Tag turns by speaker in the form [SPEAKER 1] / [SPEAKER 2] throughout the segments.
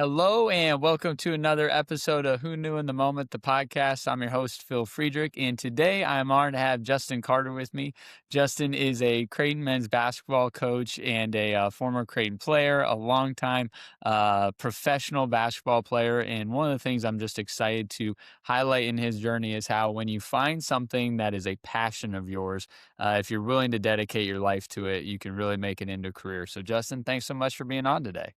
[SPEAKER 1] Hello and welcome to another episode of Who Knew in the Moment, the podcast. I'm your host, Phil Friedrich, and today I'm honored to have Justin Carter with me. Justin is a Creighton men's basketball coach and a former Creighton player, a longtime professional basketball player. And one of the things I'm just excited to highlight in his journey is how when you find something that is a passion of yours, if you're willing to dedicate your life to it, you can really make it into a career. So, Justin, thanks so much for being on today.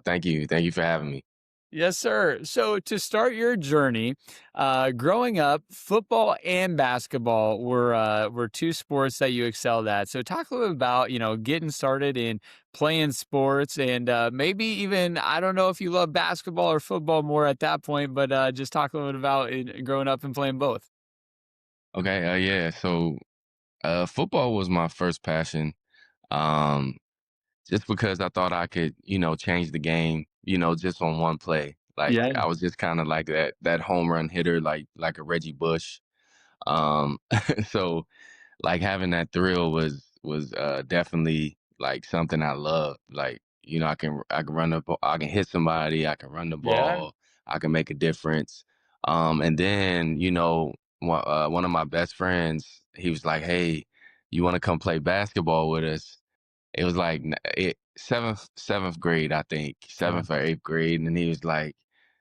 [SPEAKER 2] Thank you. Thank you for having me.
[SPEAKER 1] Yes, sir. So to start your journey, growing up, football and basketball were two sports that you excelled at. So talk a little bit about getting started in playing sports and maybe even I don't know if you love basketball or football more at that point, but just talk a little bit about growing up and playing both.
[SPEAKER 2] Okay, yeah. Football was my first passion. Um, just because I thought I could, change the game, just on one play. Like
[SPEAKER 1] Yeah,
[SPEAKER 2] I was just kind of like that home run hitter, like a Reggie Bush. Um, so like having that thrill was definitely like something I loved. Like I can run I can hit somebody, I can run the
[SPEAKER 1] yeah,
[SPEAKER 2] ball, I can make a difference. And then one of my best friends, he was like, "Hey, you want to come play basketball with us?" It was like seventh grade, I think,
[SPEAKER 1] yeah,
[SPEAKER 2] seventh or eighth grade, and he was like,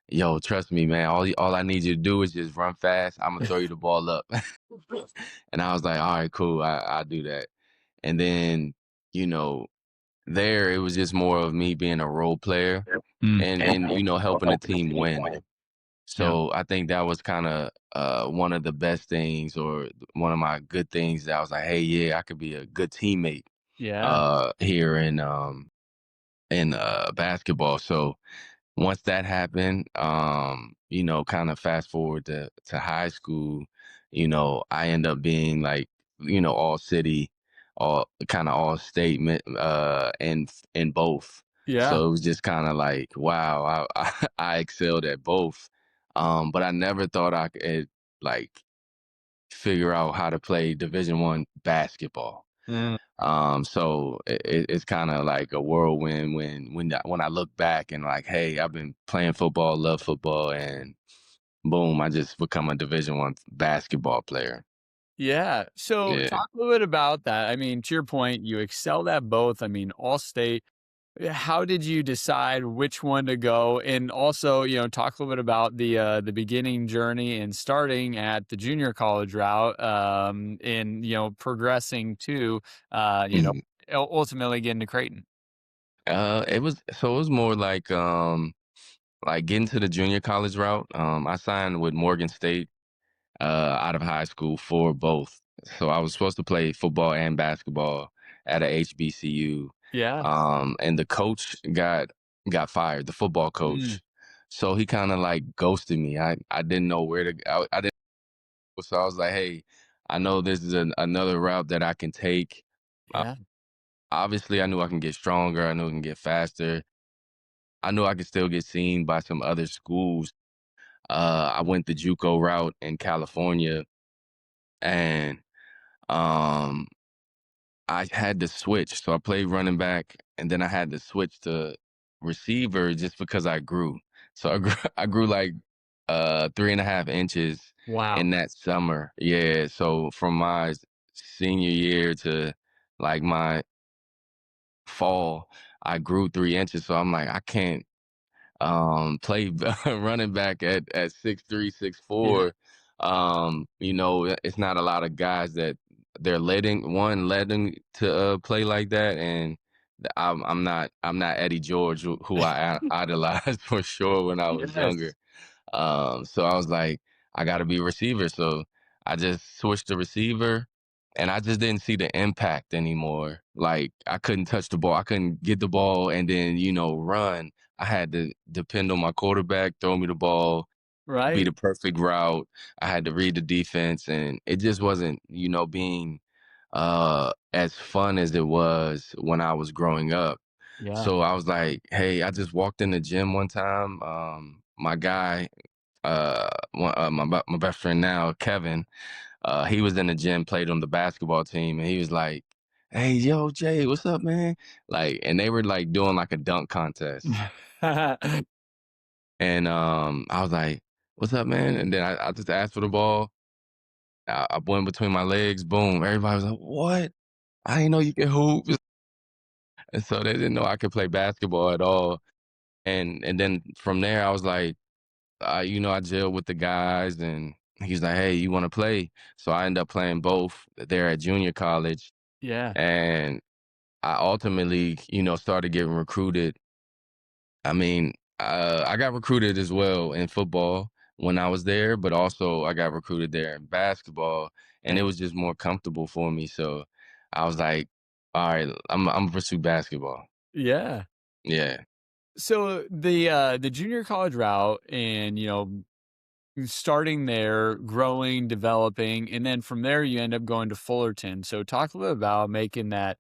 [SPEAKER 2] "Yo, trust me, man. All I need you to do is just run fast. I'm gonna throw you the ball up." And I was like, "All right, cool. I'll do that." And then, you know, there it was just more of me being a role player
[SPEAKER 1] mm,
[SPEAKER 2] and helping the team win.
[SPEAKER 1] yeah,
[SPEAKER 2] So I think that was kind of one of the best things or one of my good things that I was like, "Hey, yeah, I could be a good teammate
[SPEAKER 1] yeah,
[SPEAKER 2] here in basketball." So once that happened, kind of fast forward to high school, I end up being like, all city, all state, in both.
[SPEAKER 1] yeah,
[SPEAKER 2] So it was just kind of like, wow, I excelled at both. But I never thought I could like figure out how to play Division 1 basketball.
[SPEAKER 1] mm,
[SPEAKER 2] So it's kind of like a whirlwind when I look back and like, hey, I've been playing football, love football, and boom, I just become a Division 1 basketball player.
[SPEAKER 1] yeah. So
[SPEAKER 2] Yeah.
[SPEAKER 1] talk a little bit about that. I mean, to your point, you excelled at both. I mean, all state. How did you decide which one to go? And also, talk a little bit about the beginning journey and starting at the junior college route, and progressing to
[SPEAKER 2] Mhm.
[SPEAKER 1] ultimately getting to Creighton.
[SPEAKER 2] It was more like getting to the junior college route. I signed with Morgan State out of high school for both. So I was supposed to play football and basketball at a HBCU.
[SPEAKER 1] Yeah.
[SPEAKER 2] And the coach got fired, the football
[SPEAKER 1] Mm,
[SPEAKER 2] coach. So he kind of like ghosted me. I didn't know where to go. I didn't. So I was like, hey, I know this is another route that I can take. Uh,
[SPEAKER 1] yeah.
[SPEAKER 2] Obviously, I knew I can get stronger. I knew I can get faster. I knew I could still get seen by some other schools. I went the JUCO route in California, and um, I had to switch. So I played running back, and then I had to switch to receiver just because I grew. So I grew, I grew like 3.5 inches
[SPEAKER 1] Wow.
[SPEAKER 2] in that summer. Yeah. So from my senior year to like my fall, I grew 3 inches. So I'm like, I can't play running back at 6'3", six
[SPEAKER 1] Yeah.
[SPEAKER 2] four. It's not a lot of guys that they're letting to play like that, and I'm not Eddie George who I idolized for sure when I was younger.
[SPEAKER 1] Yes.
[SPEAKER 2] So I was like, I got to be a receiver. So I just switched to receiver, and I just didn't see the impact anymore. Like I couldn't touch the ball, I couldn't get the ball, and then run. I had to depend on my quarterback, throw me the ball, be
[SPEAKER 1] Right.
[SPEAKER 2] the perfect route. I had to read the defense, and it just wasn't, being as fun as it was when I was growing up.
[SPEAKER 1] Yeah.
[SPEAKER 2] So I was like, hey, I just walked in the gym one time. My guy, my best friend now, Kevin, he was in the gym, played on the basketball team, and he was like, "Hey, yo, Jay, what's up, man?" Like, and they were like doing like a dunk contest. And I was like, "What's up, man?" And then I just asked for the ball. I went between my legs, boom. Everybody was like, "What? I didn't know you could hoop." And so they didn't know I could play basketball at all. And then from there, I was like, I gelled with the guys, and he's like, "Hey, you want to play?" So I ended up playing both there at junior college,
[SPEAKER 1] Yeah.
[SPEAKER 2] and I ultimately, started getting recruited. I mean, I got recruited as well in football when I was there, but also I got recruited there in basketball, and it
[SPEAKER 1] Okay.
[SPEAKER 2] was just more comfortable for me. So I was like, "All right, I'm gonna pursue basketball."
[SPEAKER 1] Yeah.
[SPEAKER 2] Yeah.
[SPEAKER 1] So the junior college route and, starting there, growing, developing, and then from there you end up going to Fullerton. So talk a little about making that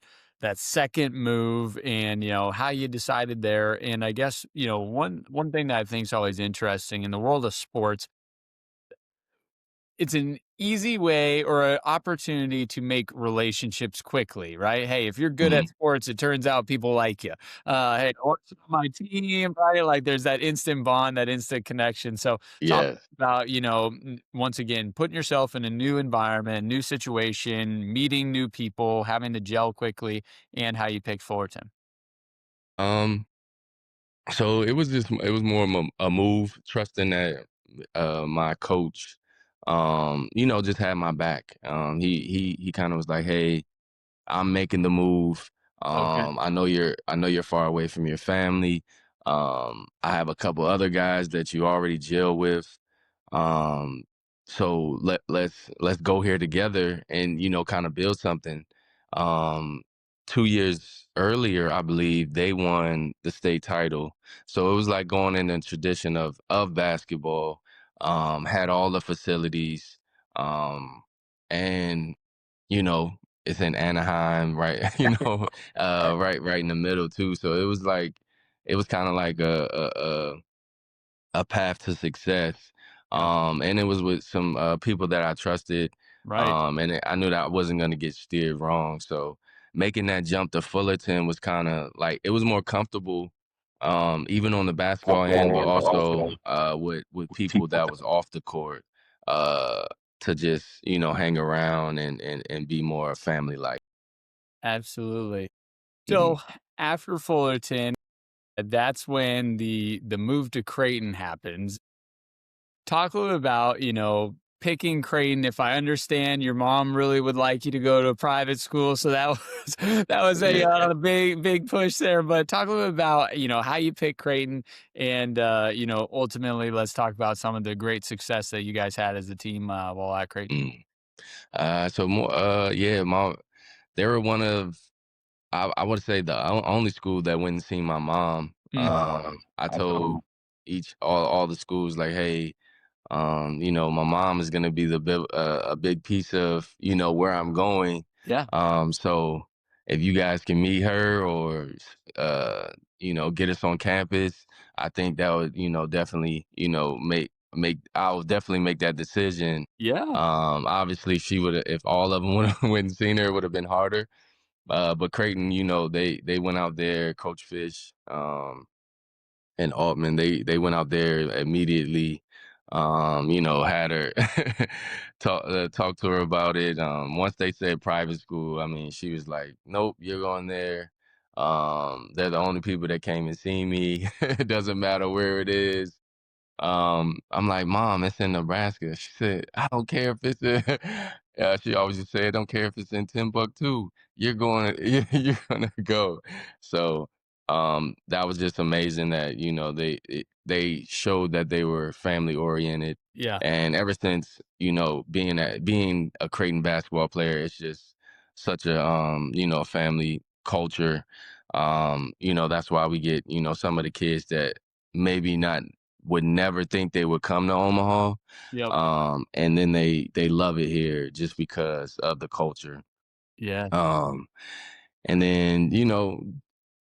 [SPEAKER 1] second move and, how you decided there. And I guess, one thing that I think is always interesting in the world of sports, it's an easy way or an opportunity to make relationships quickly, right? Hey, if you're good at
[SPEAKER 2] Mhm.
[SPEAKER 1] sports, it turns out people like you. Hey, what's on my team, right? Like there's that instant bond, that instant connection. So talk
[SPEAKER 2] Yes.
[SPEAKER 1] about, once again, putting yourself in a new environment, new situation, meeting new people, having to gel quickly, and how you pick Fullerton.
[SPEAKER 2] Um, so it was more of a move, trusting that my coach, just had my back. He kind of was like, "Hey, I'm making the move.
[SPEAKER 1] Okay.
[SPEAKER 2] I know you're far away from your family. I have a couple other guys that you already gel with. Um, so let's go here together and kind of build something." Um, 2 years earlier, I believe they won the state title, so it was like going in the tradition of basketball. Had all the facilities, and you know it's in Anaheim, right? Right in the middle too. So it was kind of like a path to success.
[SPEAKER 1] Yep.
[SPEAKER 2] And it was with some people that I trusted,
[SPEAKER 1] Right.
[SPEAKER 2] and I knew that I wasn't going to get steered wrong. So making that jump to Fullerton was kind of like it was more comfortable, even on the basketball end, but also with people that was off the court, uh, to just hang around and be more family like.
[SPEAKER 1] Absolutely.
[SPEAKER 2] Hmm.
[SPEAKER 1] So after Fullerton, that's when the move to Creighton happens. Talk a little about, picking Creighton. If I understand, your mom really would like you to go to a private school, so that was that was a
[SPEAKER 2] Yeah.
[SPEAKER 1] big push there. But talk a little about, how you pick Creighton, and ultimately, let's talk about some of the great success that you guys had as a team while at Creighton.
[SPEAKER 2] Mm. So more, yeah, they were one of I would say the only school that went and seen my mom.
[SPEAKER 1] Mm,
[SPEAKER 2] I told all the schools like, hey, my mom is gonna be a big piece of where I'm going.
[SPEAKER 1] yeah,
[SPEAKER 2] So if you guys can meet her or get us on campus, I think that would definitely make I would definitely make that decision.
[SPEAKER 1] yeah,
[SPEAKER 2] Obviously, she would if all of them would have went and seen her, it would have been harder. But Creighton, they went out there, Coach Fish, and Altman, they went out there immediately, had her talk to her about it. Once they said private school, I mean, she was like, "Nope, you're going there. They're the only people that came and see me. It doesn't matter where it is." I'm like, "Mom, it's in Nebraska." She said, "I don't care if it's in." She always just said, "I don't care if it's in Timbuktu. You're going. You're gonna go." So that was just amazing that they showed that they were family oriented,
[SPEAKER 1] yeah,
[SPEAKER 2] and ever since being a Creighton basketball player, it's just such a family culture. That's why we get some of the kids that maybe not would never think they would come to Omaha.
[SPEAKER 1] yep,
[SPEAKER 2] And then they love it here just because of the culture.
[SPEAKER 1] yeah,
[SPEAKER 2] Um, and then,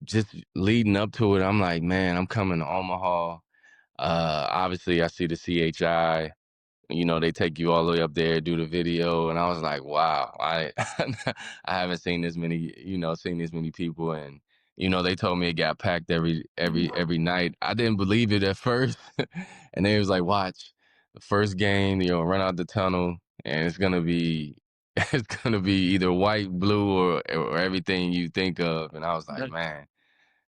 [SPEAKER 2] just leading up to it, I'm like, man, I'm coming to Omaha. Obviously I see the CHI, they take you all the way up there, do the video, and I was like, wow, I I haven't seen this many people they told me it got packed every night. I didn't believe it at first, and they was like, "Watch, the first game, run out the tunnel, and it's gonna be it's gonna be either white, blue, or everything you think of." And I was like,
[SPEAKER 1] Right.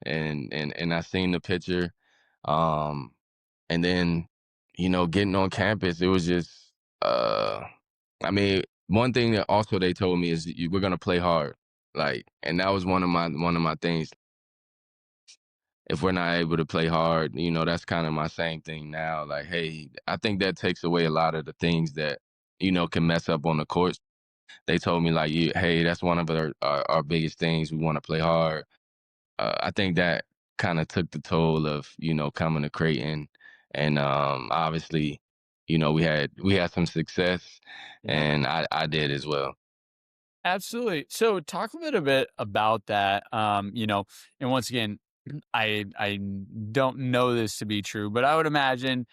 [SPEAKER 2] "Man," and I seen the picture, um, and then getting on campus, it was just, I mean, one thing that also they told me is we're gonna play hard, like, and that was one of my things. If we're not able to play hard, that's kind of my same thing now. Like, hey, I think that takes away a lot of the things that can mess up on the court. They told me like, hey, that's one of our biggest things. We want to play hard. I think that kind of took the toll of coming to Creighton, and obviously, we had some success,
[SPEAKER 1] Yeah.
[SPEAKER 2] and I did as well.
[SPEAKER 1] Absolutely. So talk a little bit about that. And once again, I don't know this to be true, but I would imagine,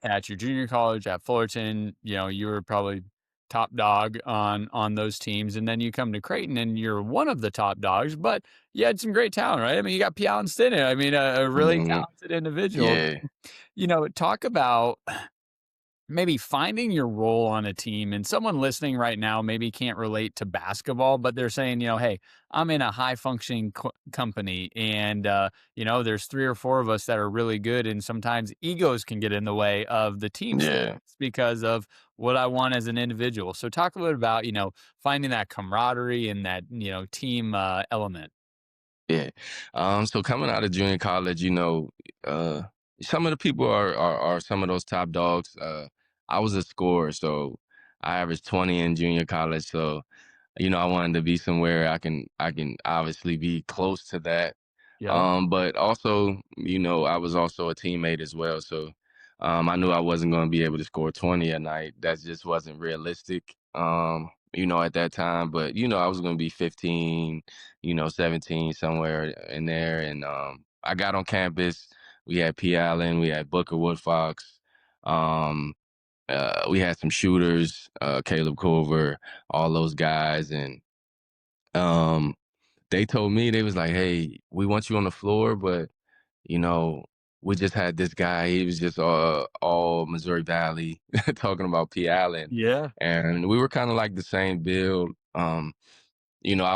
[SPEAKER 1] at your junior college at Fullerton, you were probably top dog on those teams. And then you come to Creighton and you're one of the top dogs, but you had some great talent, right? I mean, you got Pion Stinnett. I mean, a really
[SPEAKER 2] Hmm.
[SPEAKER 1] talented individual.
[SPEAKER 2] Yeah,
[SPEAKER 1] Talk about maybe finding your role on a team, and someone listening right now maybe can't relate to basketball, but they're saying, hey, I'm in a high functioning company, and there's three or four of us that are really good, and sometimes egos can get in the way of the team
[SPEAKER 2] yeah.
[SPEAKER 1] success because of what I want as an individual. So talk a little about finding that camaraderie and that team element.
[SPEAKER 2] Yeah. So coming out of junior college, uh, some of the people are some of those top dogs. I was a scorer, so I averaged 20 in junior college. So, I wanted to be somewhere I can obviously be close to that.
[SPEAKER 1] Yep.
[SPEAKER 2] But also, I was also a teammate as well. So, I knew I wasn't going to be able to score 20 a night. That just wasn't realistic. At that time, but I was going to be 15, 17, somewhere in there. And I got on campus. We had P. Allen, we had Booker Woodfox. Um, we had some shooters, Caleb Culver, all those guys. And um, they told me, they was like, "Hey, we want you on the floor, but you know, we just had this guy. He was just all Missouri Valley talking about P. Allen,
[SPEAKER 1] Yeah.
[SPEAKER 2] and we were kind of like the same build. I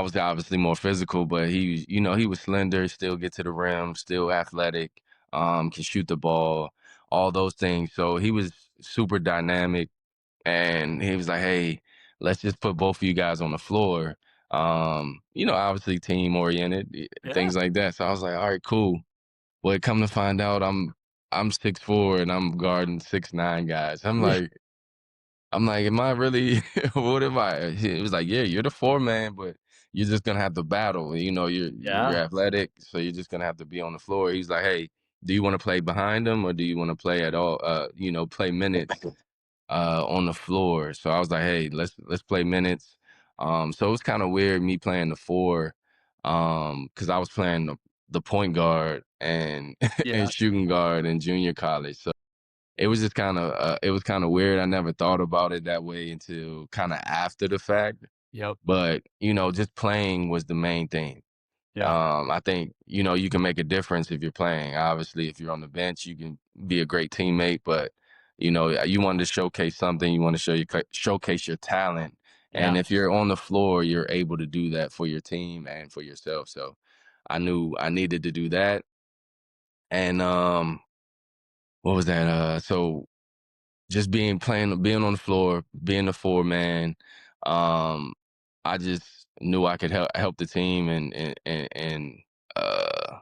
[SPEAKER 2] was obviously more physical, but he was slender, still get to the rim, still athletic, can shoot the ball, all those things. So he was super dynamic, and he was like, "Hey, let's just put both of you guys on the floor." Obviously team oriented,
[SPEAKER 1] Yeah.
[SPEAKER 2] things like that. So I was like, "All right, cool." But come to find out, I'm 6'4" and I'm guarding 6'9" guys.
[SPEAKER 1] Yeah.
[SPEAKER 2] I'm like, am I really? What am I? He was like, yeah, you're the four man, but you're just gonna have to battle. You're
[SPEAKER 1] Yeah.
[SPEAKER 2] athletic, so you're just gonna have to be on the floor. He's like, hey, do you want to play behind him or do you want to play at all? Play minutes on the floor. So I was like, hey, let's play minutes. So it was kind of weird me playing the four, because I was playing the point guard and and
[SPEAKER 1] Yeah.
[SPEAKER 2] shooting guard in junior college. So it was kind of weird. I never thought about it that way until kind of after the fact.
[SPEAKER 1] Yep.
[SPEAKER 2] But just playing was the main thing.
[SPEAKER 1] Yeah.
[SPEAKER 2] I think, you can make a difference if you're playing. Obviously, if you're on the bench, you can be a great teammate, but you wanted to showcase something, you want to showcase your talent. And
[SPEAKER 1] Yeah.
[SPEAKER 2] if you're on the floor, you're able to do that for your team and for yourself. So I knew I needed to do that. And what was that? So just being on the floor, being the four man, um, I just knew I could help the team, and uh,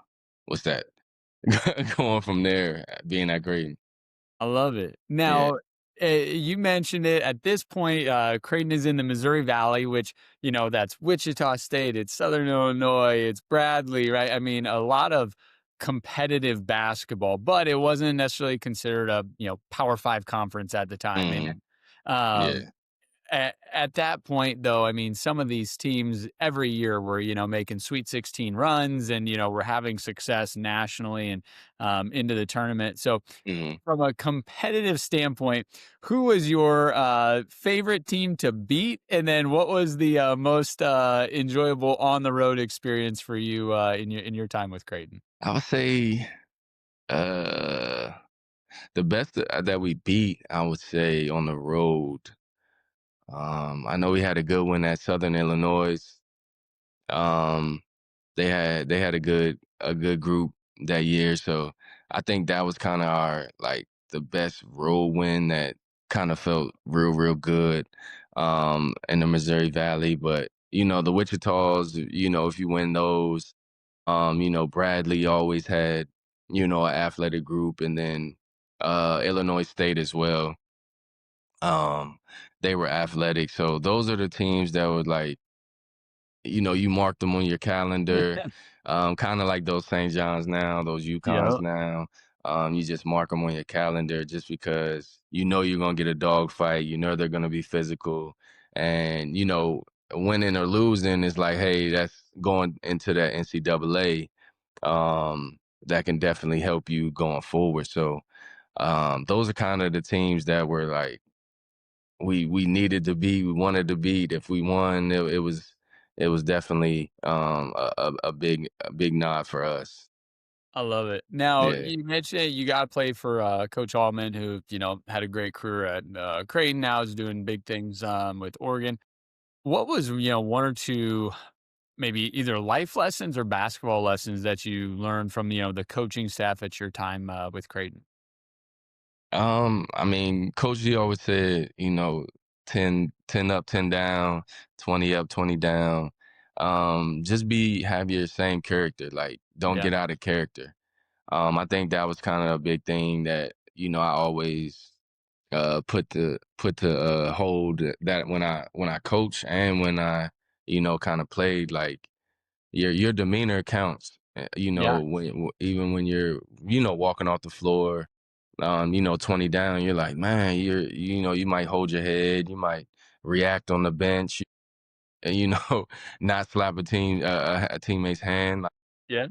[SPEAKER 2] what's that? Going from there, being that great.
[SPEAKER 1] I love it.
[SPEAKER 2] Yeah.
[SPEAKER 1] Now, you mentioned it at this point, Creighton is in the Missouri Valley, which, that's Wichita State, it's Southern Illinois, it's Bradley, right? I mean, a lot of competitive basketball, but it wasn't necessarily considered a, Power Five conference at the time.
[SPEAKER 2] Hmm.
[SPEAKER 1] And, um,
[SPEAKER 2] Yeah.
[SPEAKER 1] at that point, though, I mean, some of these teams every year were, making Sweet 16 runs and, were having success nationally and into the tournament. So,
[SPEAKER 2] Mhm.
[SPEAKER 1] from a competitive standpoint, who was your favorite team to beat? And then what was the most enjoyable on the road experience for you in your time with Creighton?
[SPEAKER 2] I would say, uh, the best that we beat, I would say on the road. I know we had a good one at Southern Illinois. Um, they had a good group that year, so I think that was kind of our like the best road win that kind of felt real good in the Missouri Valley. But the Wichitas, if you win those, Bradley always had an athletic group, and then Illinois State as well. Um, they were athletic, so those are the teams that would like you mark them on your calendar, kind of like those St. John's now, those UConns
[SPEAKER 1] Yeah.
[SPEAKER 2] now. You just mark them on your calendar just because you're gonna get a dog fight. You know they're gonna be physical, and winning or losing is like, hey, that's going into that NCAA. That can definitely help you going forward. So those are kind of the teams that were like we needed to beat, we wanted to beat. If we won, it was definitely a big nod for us.
[SPEAKER 1] I love it. Now,
[SPEAKER 2] Yeah.
[SPEAKER 1] you mentioned you got to play for Coach Allman, who had a great career at Creighton. Now is doing big things with Oregon. What was one or two maybe either life lessons or basketball lessons that you learned from the coaching staff at your time with Creighton?
[SPEAKER 2] I mean, Coach G always said, 10 up, 10 down, 20 up, 20 down. Just have your same character. Like, don't
[SPEAKER 1] Yeah,
[SPEAKER 2] get out of character. I think that was kind of a big thing that, I always put to hold that when I coach and when I, kind of played, like your demeanor counts.
[SPEAKER 1] yeah,
[SPEAKER 2] Even when you're, walking off the floor, 20 down, you're like, man, you might hold your head, you might react on the bench, and not slap a teammate's hand, like,
[SPEAKER 1] yeah.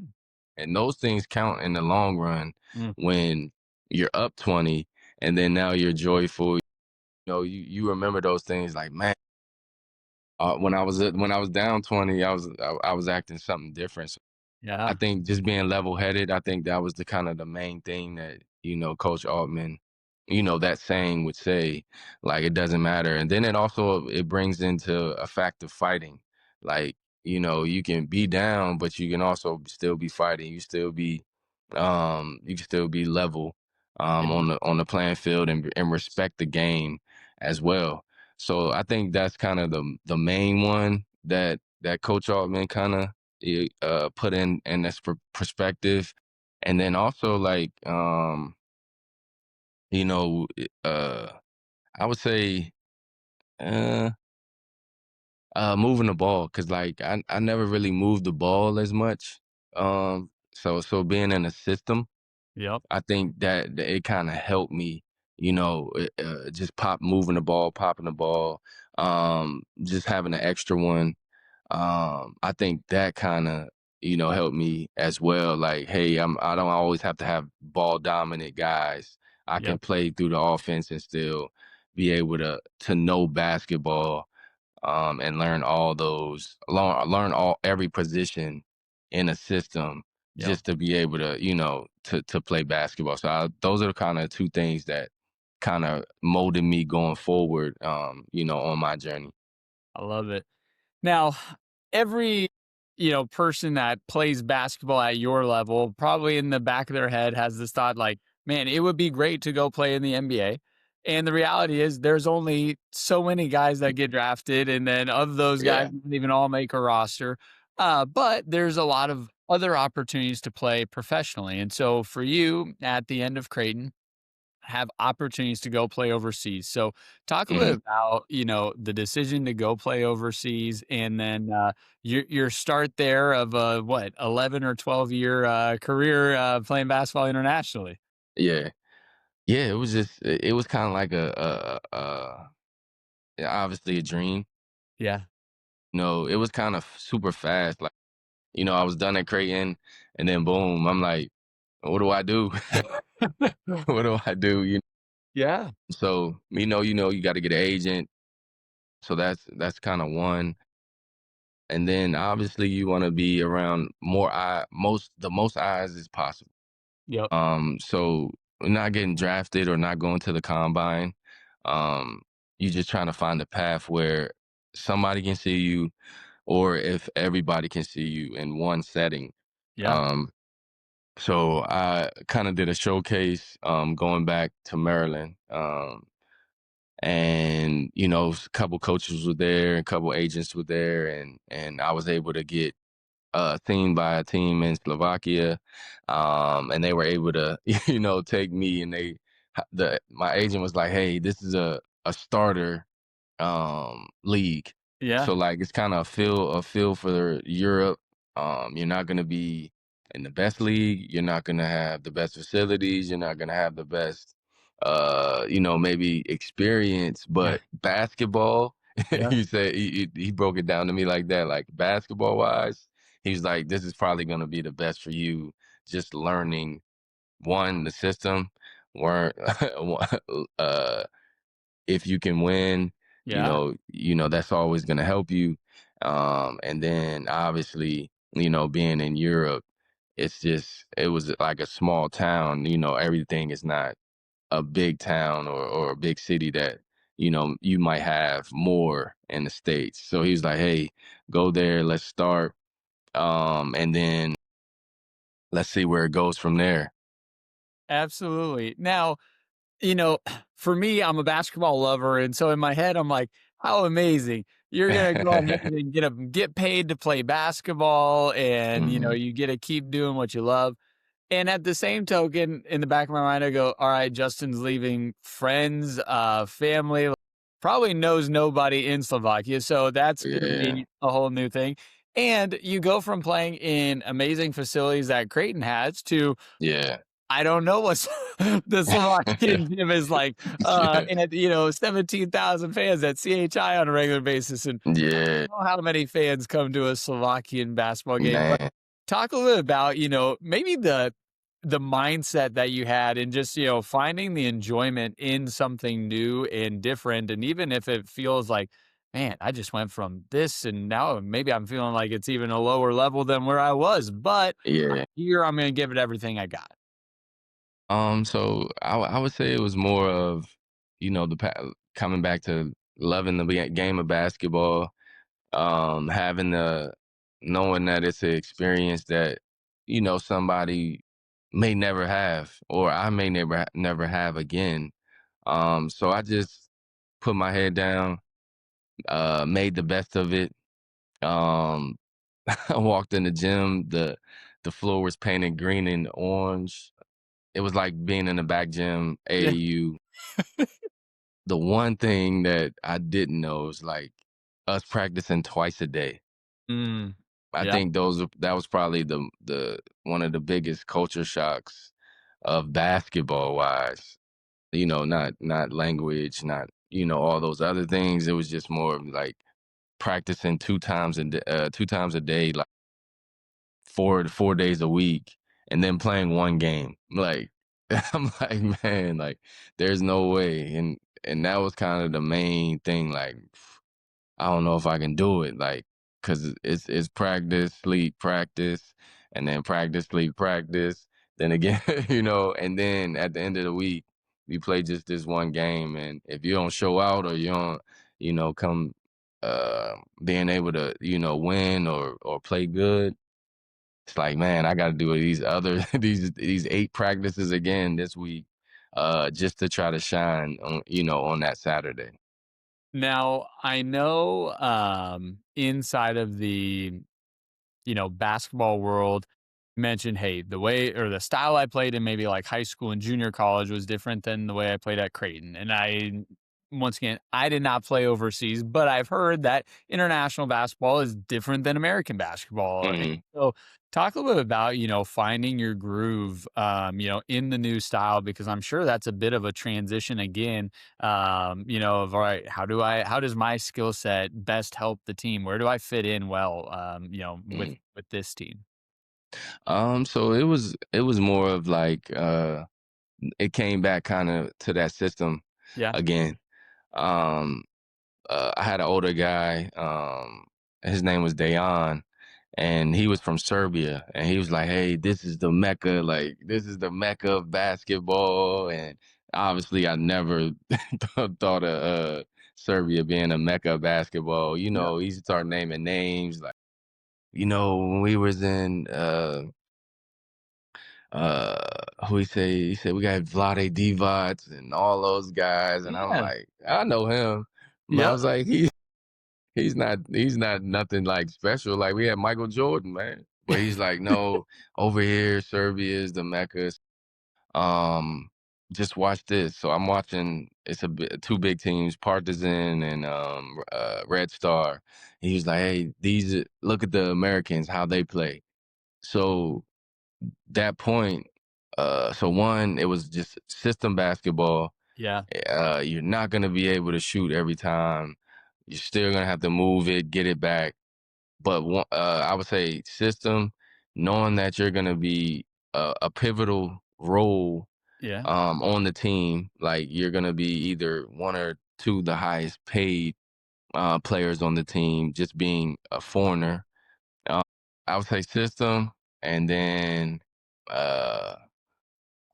[SPEAKER 2] and those things count in the long run
[SPEAKER 1] Mm,
[SPEAKER 2] when you're up 20, and then now you're joyful. You remember those things like, man, when I was down 20, I was acting something different. I
[SPEAKER 1] yeah,
[SPEAKER 2] think just being level-headed, I think that was the kind of the main thing that, Coach Altman, that saying would say, like, it doesn't matter. And then it brings into a fact of fighting. Like, you can be down, but you can also still be fighting. You can still be level
[SPEAKER 1] yeah,
[SPEAKER 2] on the playing field and respect the game as well. So I think that's kind of the main one that Coach Altman kind of put in this perspective. And then also like you know I would say uh moving the ball, because like I never really moved the ball as much. So being in a system,
[SPEAKER 1] yep,
[SPEAKER 2] I think that it kind of helped me, just popping the ball, just having an extra one. I think that kind of, helped me as well. Like, hey, I don't always have to have ball dominant guys. I can
[SPEAKER 1] yep,
[SPEAKER 2] play through the offense and still be able to know basketball, and learn every position in a system
[SPEAKER 1] yep.
[SPEAKER 2] just to be able to, to play basketball. So those are kind of two things that kind of molded me going forward, on my journey.
[SPEAKER 1] I love it. Now, every, person that plays basketball at your level, probably in the back of their head has this thought like, man, it would be great to go play in the NBA. And the reality is there's only so many guys that get drafted, and then of those guys,
[SPEAKER 2] Yeah.
[SPEAKER 1] don't even all make a roster. But there's a lot of other opportunities to play professionally. And so for you at the end of Creighton, have opportunities to go play overseas. So talk a
[SPEAKER 2] hmm
[SPEAKER 1] little about, the decision to go play overseas and then your start there of what, 11 or 12-year career playing basketball internationally.
[SPEAKER 2] Yeah. Yeah, it was kind of like obviously a dream.
[SPEAKER 1] Yeah.
[SPEAKER 2] It was kind of super fast. Like, I was done at Creighton, and then boom, I'm like, what do I do? What do I do?
[SPEAKER 1] Yeah.
[SPEAKER 2] So you got to get an agent. So that's kind of one. And then obviously you want to be around the most eyes as possible.
[SPEAKER 1] Yep.
[SPEAKER 2] So not getting drafted or not going to the combine. Um, you just trying to find a path where somebody can see you, or if everybody can see you in one setting.
[SPEAKER 1] Yeah.
[SPEAKER 2] Um, so I kind of did a showcase going back to Maryland. And a couple coaches were there, a couple agents were there, and I was able to get seen by a team in Slovakia, and they were able to take me, and the my agent was like, hey, this is a starter league.
[SPEAKER 1] Yeah.
[SPEAKER 2] So like it's kind of a feel for Europe. You're not gonna be in the best league. You're not gonna have the best facilities. You're not gonna have the best maybe experience,
[SPEAKER 1] Yeah.
[SPEAKER 2] but basketball,
[SPEAKER 1] Yeah.
[SPEAKER 2] he said he broke it down to me like that, like basketball wise, he's like, this is probably gonna be the best for you, just learning one, the system, learn uh if you can win,
[SPEAKER 1] Yeah.
[SPEAKER 2] that's always going to help you. And then obviously, being in Europe, it was like a small town, everything is not a big town or a big city that, you might have more in the States. So he was like, hey, go there, let's start. And then let's see where it goes from there.
[SPEAKER 1] Absolutely. Now, you know, for me, I'm a basketball lover, and so in my head, I'm like, "How amazing! You're gonna go ahead and get paid to play basketball, and
[SPEAKER 2] Hmm.
[SPEAKER 1] you get to keep doing what you love." And at the same token, in the back of my mind, I go, "All right, Justin's leaving friends, family, probably knows nobody in Slovakia, so that's gonna
[SPEAKER 2] Yeah.
[SPEAKER 1] be a whole new thing." And you go from playing in amazing facilities that Creighton has to
[SPEAKER 2] Yeah.
[SPEAKER 1] I don't know what's the Slovakian gym is like,
[SPEAKER 2] Yeah.
[SPEAKER 1] and, 17,000 fans at CHI on a regular basis, and I
[SPEAKER 2] Yeah.
[SPEAKER 1] don't know how many fans come to a Slovakian basketball game, but
[SPEAKER 2] Man.
[SPEAKER 1] talk a little about, maybe the mindset that you had and just, finding the enjoyment in something new and different, and even if it feels like, "Man, I just went from this, and now maybe I'm feeling like it's even a lower level than where I was, but
[SPEAKER 2] Yeah.
[SPEAKER 1] here I'm gonna give it everything I got."
[SPEAKER 2] So I would say it was more of, coming back to loving the game of basketball, having the knowing that it's an experience that, somebody may never have, or I may never have again. So I just put my head down, made the best of it. Um, I walked in the gym, the floor was painted green and orange. It was like being in the back gym,
[SPEAKER 1] Yeah.
[SPEAKER 2] AAU. The one thing that I didn't know is like us practicing twice a day.
[SPEAKER 1] Mm.
[SPEAKER 2] I
[SPEAKER 1] Yeah.
[SPEAKER 2] think that was probably the one of the biggest culture shocks of basketball wise. Not language, not all those other things. It was just more of like practicing 2 times a day, like 4 days a week, and then playing one game. Like I'm like, man, like there's no way. And that was kind of the main thing. Like I don't know if I can do it. Like because it's practice, sleep, practice, and then practice, sleep, practice. Then again, and then at the end of the week, we play just this one game. And if you don't show out or you don't, come being able to, win or play good, it's like, man, I got to do these other these 8 practices again this week, just to try to shine on that Saturday.
[SPEAKER 1] Now, I know, inside of the, basketball world, you mentioned, hey, the way or the style I played in maybe like high school and junior college was different than the way I played at Creighton. And I once again, I did not play overseas, but I've heard that international basketball is different than American basketball. And
[SPEAKER 2] Mhm,
[SPEAKER 1] so talk a little bit about, finding your groove, in the new style, because I'm sure that's a bit of a transition again, of all right, how does my skill set best help the team? Where do I fit in well,
[SPEAKER 2] mhm.
[SPEAKER 1] with this team?
[SPEAKER 2] So it was more of like, it came back kinda to that system
[SPEAKER 1] Yeah.
[SPEAKER 2] again. Um, I had an older guy, his name was Dayan, and he was from Serbia, and he was like, "Hey, this is the mecca, like this is the mecca of basketball." And obviously, I never thought of Serbia being a mecca of basketball.
[SPEAKER 1] Yeah.
[SPEAKER 2] He started naming names like, when we was in who he said we got Vlade Divac and all those guys, and I'm
[SPEAKER 1] Yeah.
[SPEAKER 2] like, I know him, but I
[SPEAKER 1] Yep.
[SPEAKER 2] was like, he's not nothing like special. Like we had Michael Jordan, man. But he's like, no, over here, Serbia is the Mecca. Um, just watch this. So I'm watching. It's two big teams, Partizan and Red Star. He was like, hey, look at the Americans how they play. So that point, so one, it was just system basketball.
[SPEAKER 1] Yeah.
[SPEAKER 2] You're not gonna be able to shoot every time. You're still gonna have to move it, get it back. But I would say system, knowing that you're gonna be a pivotal role
[SPEAKER 1] Yeah.
[SPEAKER 2] on the team, like you're gonna be either one or two the highest paid players on the team, just being a foreigner. Um, I would say system, and then uh,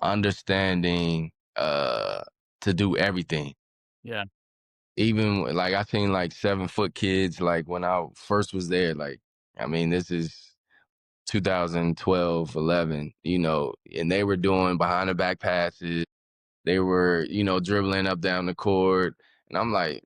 [SPEAKER 2] understanding to do everything.
[SPEAKER 1] Yeah.
[SPEAKER 2] Even like I seen like 7 foot kids like when I first was there. Like I mean, this is 2012, 11. And they were doing behind the back passes. They were dribbling up down the court, and I'm like,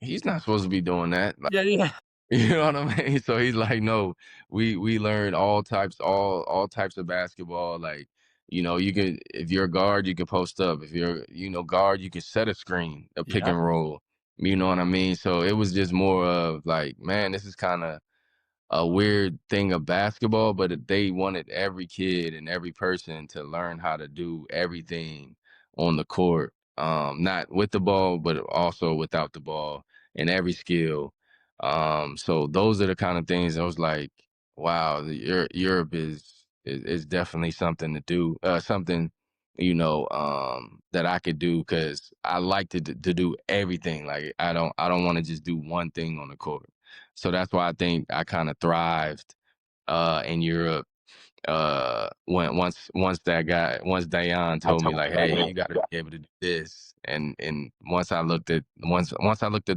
[SPEAKER 2] he's not supposed to be doing that.
[SPEAKER 1] Yeah. Yeah.
[SPEAKER 2] You know what I mean? So he's like, no, we learned all types of basketball. Like, you can if you're a guard, you can post up. If you're, guard, you can set a screen, a pick
[SPEAKER 1] Yeah.
[SPEAKER 2] and roll. You know what I mean? So it was just more of like, man, this is kind of a weird thing of basketball, but they wanted every kid and every person to learn how to do everything on the court, not with the ball, but also without the ball, and every skill. So those are the kind of things I was like, wow, Europe is definitely something to do, something that I could do because I like to do everything. Like I don't want to just do one thing on the court. So that's why I think I kind of thrived in Europe. When once Dayan told me like, hey, you got to be able to do this, and once I looked at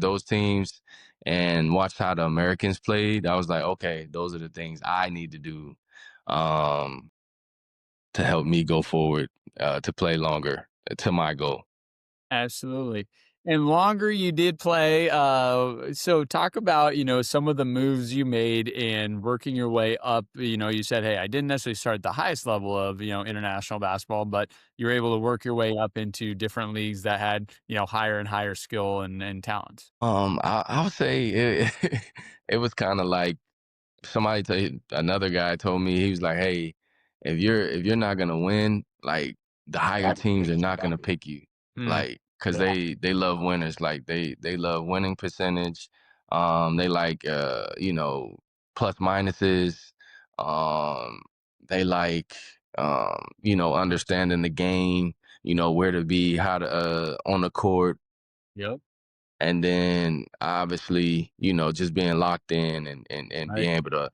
[SPEAKER 2] those teams and watched how the Americans played, I was like, okay, those are the things I need to do um, to help me go forward to play longer to my goal.
[SPEAKER 1] Absolutely. And longer you did play, so talk about, some of the moves you made in working your way up. You said, "Hey, I didn't necessarily start at the highest level of, international basketball, but you were able to work your way up into different leagues that had, higher and higher skill and talents."
[SPEAKER 2] I would say it was kind of like another guy told me he was like, "Hey, if you're not gonna win, like the higher teams are not gonna pick you,
[SPEAKER 1] Mm,
[SPEAKER 2] like because they love winners, like they love winning percentage. They like plus minuses. Um, they like understanding the game. Where to be, how to on the court."
[SPEAKER 1] yep.
[SPEAKER 2] And then obviously, just being locked in and
[SPEAKER 1] Right.
[SPEAKER 2] being able to,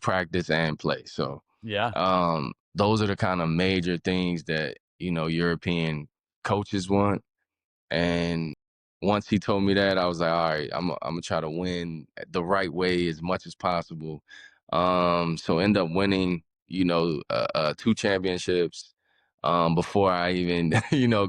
[SPEAKER 2] practice and play. So
[SPEAKER 1] Yeah.
[SPEAKER 2] those are the kind of major things that, European coaches want. And once he told me that, I was like, all right, I'm gonna try to win the right way as much as possible. So end up winning, two championships before I even,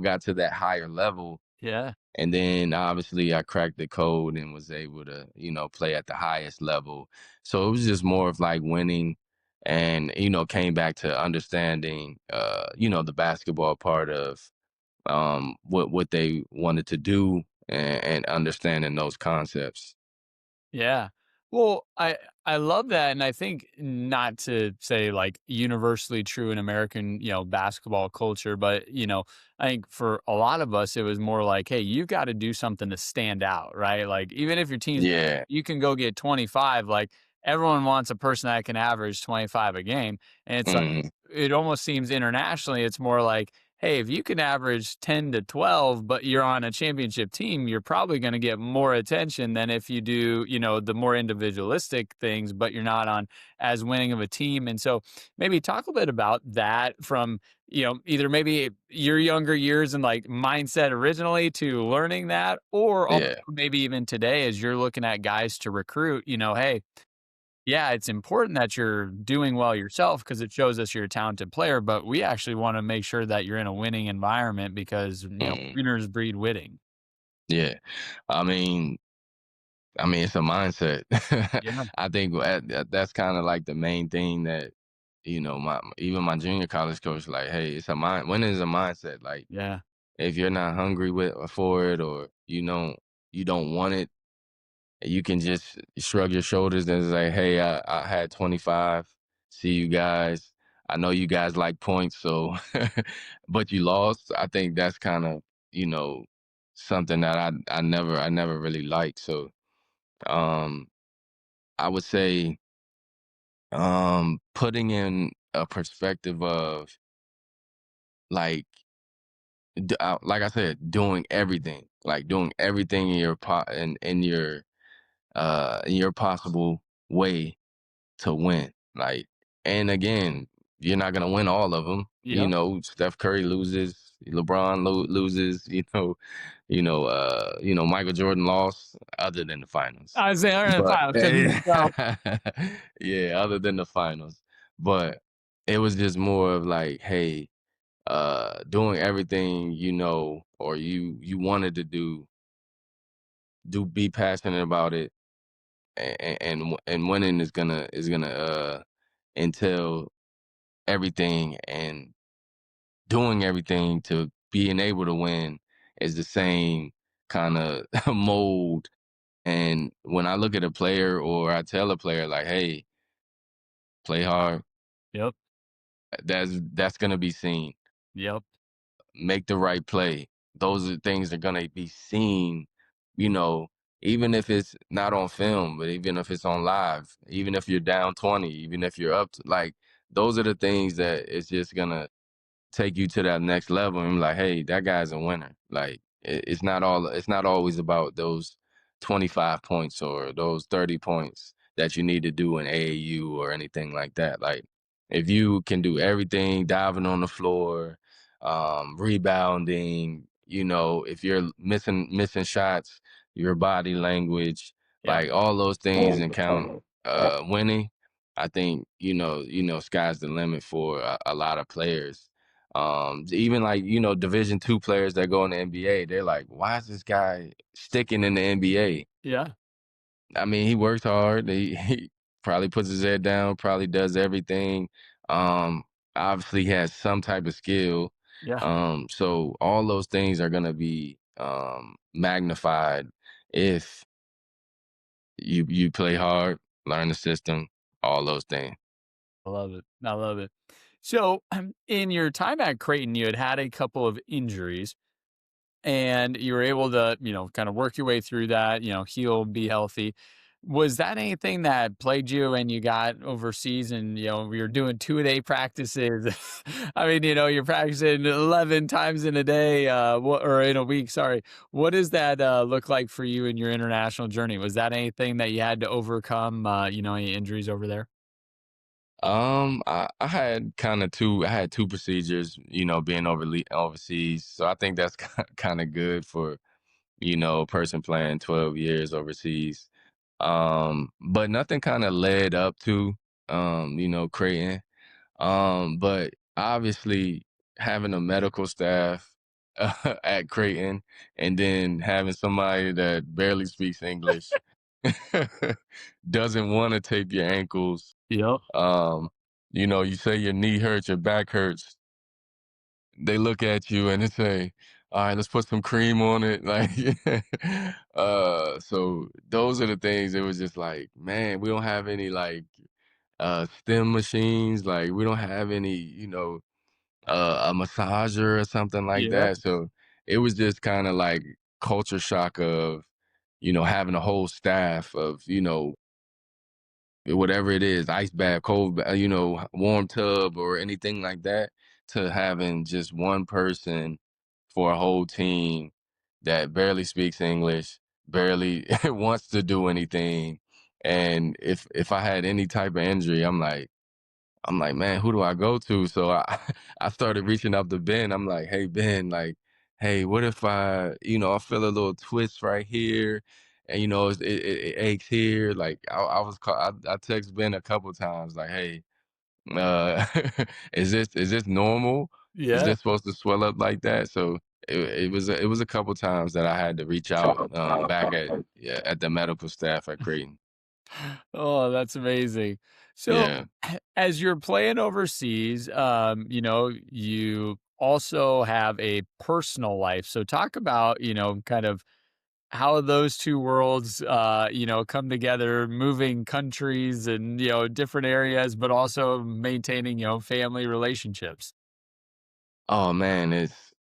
[SPEAKER 2] got to that higher level.
[SPEAKER 1] Yeah.
[SPEAKER 2] And then obviously I cracked the code and was able to, play at the highest level. So it was just more of like winning and, came back to understanding, the basketball part of what they wanted to do and understanding those concepts.
[SPEAKER 1] Yeah. Well, I love that, and I think not to say like universally true in American, basketball culture, but I think for a lot of us, it was more like, hey, you got to do something to stand out, right? Like even if your team's,
[SPEAKER 2] Yeah.
[SPEAKER 1] you can go get 25. Like everyone wants a person that can average 25 a game, and it's like
[SPEAKER 2] Mhm.
[SPEAKER 1] it almost seems internationally, it's more like, hey, if you can average 10 to 12, but you're on a championship team, you're probably going to get more attention than if you do, the more individualistic things, but you're not on as winning of a team. And so maybe talk a bit about that from, either maybe your younger years and like mindset originally to learning that, or also
[SPEAKER 2] Yeah.
[SPEAKER 1] maybe even today as you're looking at guys to recruit, hey, yeah, it's important that you're doing well yourself because it shows us you're a talented player, but we actually want to make sure that you're in a winning environment because,
[SPEAKER 2] Mhm.
[SPEAKER 1] winners breed winning.
[SPEAKER 2] Yeah. I mean it's a mindset.
[SPEAKER 1] Yeah.
[SPEAKER 2] I think that's kind of like the main thing that, my even my junior college coach, like, hey, it's a mind. Winning is a mindset. Like,
[SPEAKER 1] Yeah.
[SPEAKER 2] if you're not hungry for it, or you don't want it, you can just shrug your shoulders and say, hey, I had 25. See you guys. I know you guys like points, so but you lost. I think that's kind of you know something that I never really liked. So um I would say, putting in a perspective of, like, like I said, doing everything in your in your possible way to win. Like, and again, you're not gonna win all of them.
[SPEAKER 1] Yep.
[SPEAKER 2] Steph Curry loses, LeBron loses. Michael Jordan lost, other than the finals.
[SPEAKER 1] Isaiah in the
[SPEAKER 2] But
[SPEAKER 1] finals because he's so.
[SPEAKER 2] yeah, other than the finals. But it was just more of like, hey, doing everything or you wanted to be passionate about it, and winning is gonna entail everything, and doing everything to being able to win is the same kind of mold. And when I look at a player, or I tell a player like, hey, play hard,
[SPEAKER 1] Yep.
[SPEAKER 2] that's gonna be seen.
[SPEAKER 1] Yep.
[SPEAKER 2] Make the right play. Those are things that are gonna be seen, you know, even if it's not on film, but even if it's on live, even if you're down 20, even if you're up to, like, those are the things that it's just gonna take you to that next level, and like, hey, that guy's a winner. Like, it's not always about those 25 points or those 30 points that you need to do in AAU or anything like that. Like, if you can do everything, diving on the floor, rebounding, if you're missing shots, your body language,
[SPEAKER 1] Yeah.
[SPEAKER 2] like all those things, and count winning, I think, sky's the limit for a lot of players. Even, like, Division II players that go in the NBA, they're like, why is this guy sticking in the NBA?
[SPEAKER 1] Yeah.
[SPEAKER 2] I mean, he works hard. He probably puts his head down, probably does everything. Um, Obviously he has some type of skill.
[SPEAKER 1] Yeah.
[SPEAKER 2] So all those things are gonna be magnified if you play hard, learn the system, all those things.
[SPEAKER 1] I love it. I love it. So, in your time at Creighton, you had a couple of injuries. And you were able to, kind of work your way through that, heal, be healthy. Was that anything that plagued you when you got overseas and, you're doing 2-a-day practices? I mean, you're practicing 11 times in a day, or in a week, sorry. What does that look like for you in your international journey? Was that anything that you had to overcome, any injuries over there?
[SPEAKER 2] I had two procedures, being overseas. So I think that's kind of good for, a person playing 12 years overseas. But nothing kind of led up to, Creighton. But obviously, having a medical staff at Creighton, and then having somebody that barely speaks English doesn't want to take your ankles.
[SPEAKER 1] Yep.
[SPEAKER 2] um, you say your knee hurts, your back hurts. They look at you and they say, all right, let's put some cream on it. Like, so those are the things. It was just like, man, we don't have any like stem machines. Like, we don't have any, a massager or something like
[SPEAKER 1] Yeah.
[SPEAKER 2] that. So it was just kind of like culture shock of, having a whole staff of, whatever it is, ice bath, cold, warm tub or anything like that, to having just one person for a whole team that barely speaks English, barely wants to do anything. And if I had any type of injury, I'm like, man, who do I go to? So I I started reaching up to Ben. I'm like, hey Ben, like, hey, what if I feel a little twist right here, and it aches here. Like I text Ben a couple times, like, hey, uh, is this normal? Is
[SPEAKER 1] Yeah.
[SPEAKER 2] this supposed to swell up like that? So it was a couple times that I had to reach out back at, yeah, at the medical staff at Creighton.
[SPEAKER 1] Oh, that's amazing. So,
[SPEAKER 2] Yeah.
[SPEAKER 1] as you're playing overseas, you also have a personal life. So, talk about, kind of how those two worlds, come together, moving countries and, different areas, but also maintaining, family relationships.
[SPEAKER 2] Oh man,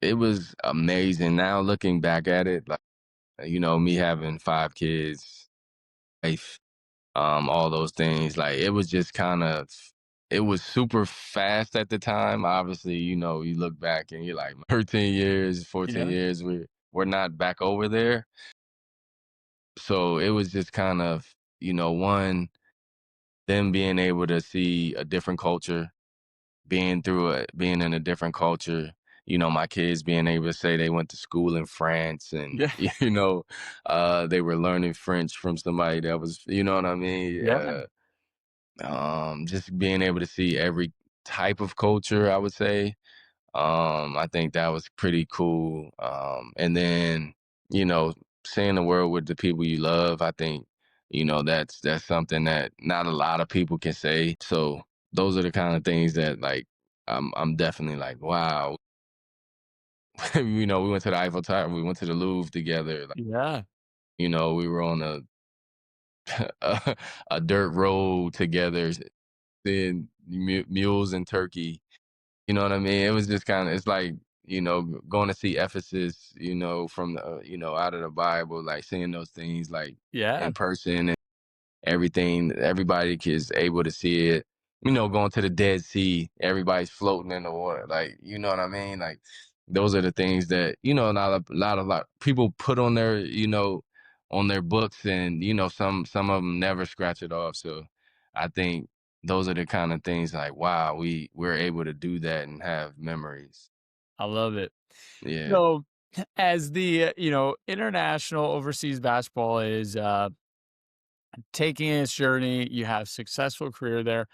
[SPEAKER 2] it was amazing. Now looking back at it, like, me having 5 kids, wife, all those things, like it was just kind of, it was super fast at the time. Obviously, you look back and you're like 13 years, 14
[SPEAKER 1] Yeah.
[SPEAKER 2] years, we're not back over there. So it was just kind of, one, them being able to see a different culture, being in a different culture, my kids being able to say they went to school in France, and
[SPEAKER 1] Yeah.
[SPEAKER 2] they were learning French from somebody that was, you know what I mean?
[SPEAKER 1] Yeah.
[SPEAKER 2] Just being able to see every type of culture, I would say. I think that was pretty cool. And then, you know, seeing the world with the people you love, I think, that's something that not a lot of people can say. So those are the kind of things that, like, I'm definitely like, wow. We went to the Eiffel Tower, we went to the Louvre together. Like,
[SPEAKER 1] Yeah.
[SPEAKER 2] we were on a a dirt road together, seeing mules in Turkey. You know what I mean? It was just kind of, it's like, going to see Ephesus, from the, out of the Bible, like seeing those things like
[SPEAKER 1] Yeah.
[SPEAKER 2] in person, and everything, everybody is able to see it. Going to the Dead Sea, everybody's floating in the water. Like, you know what I mean? Like, those are the things that, a lot of people put on their, on their books, and, some of them never scratch it off. So I think those are the kind of things like, wow, we're able to do that and have memories.
[SPEAKER 1] I love it.
[SPEAKER 2] Yeah.
[SPEAKER 1] So, as the, international overseas basketball is, taking its journey, you have successful career there.